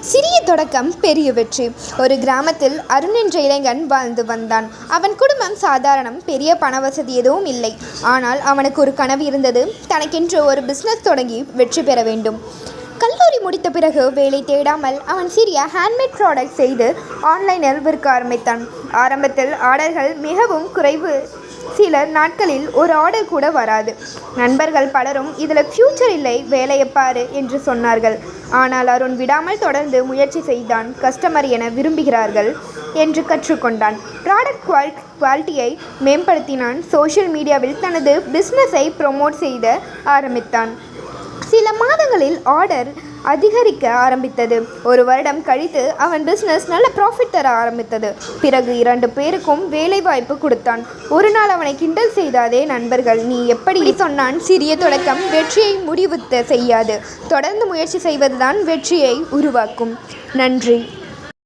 சிறிய தொடக்கம் பெரிய வெற்றி. ஒரு கிராமத்தில் அருண் என்ற இளைஞன் வாழ்ந்து வந்தான். அவன் குடும்பம் சாதாரணம், பெரிய பண வசதி எதுவும் இல்லை. ஆனால் அவனுக்கு ஒரு கனவு இருந்தது. தனக்கென்று ஒரு பிஸ்னஸ் தொடங்கி வெற்றி பெற வேண்டும். கல்லூரி முடித்த பிறகு வேலை தேடாமல் அவன் சிறிய ஹேண்ட்மேட் ப்ராடக்ட் செய்து ஆன்லைனில் விற்க ஆரம்பித்தான். ஆரம்பத்தில் ஆர்டர்கள் மிகவும் குறைவு. சில நாட்களில் ஒரு ஆர்டர் கூட வராது. நண்பர்கள் பலரும் இதில் ஃப்யூச்சர் இல்லை, வேலையை பாரு என்று சொன்னார்கள். ஆனால் அருண் விடாமல் தொடர்ந்து முயற்சி செய்தான். கஸ்டமர் என விரும்புகிறார்கள் என்று கற்றுக்கொண்டான். ப்ராடக்ட் குவாலிட்டியை மேம்படுத்தினான். சோஷியல் மீடியாவில் தனது பிஸ்னஸை ப்ரொமோட் செய்த ஆரம்பித்தான். சில மாதங்களில் ஆர்டர் அதிகரிக்க ஆரம்பித்தது. ஒரு வருடம் கழித்து அவன் பிஸ்னஸ் நல்ல ப்ராஃபிட் தர ஆரம்பித்தது. பிறகு 2 பேருக்கும் வேலை வாய்ப்பு கொடுத்தான். ஒரு நாள் அவனை கிண்டல் செய்தாதே நண்பர்கள், நீ எப்படி சொன்னான்? சிறிய தொடக்கம் வெற்றியை முடிவு செய்யாது, தொடர்ந்து முயற்சி செய்வதுதான் வெற்றியை உருவாக்கும். நன்றி.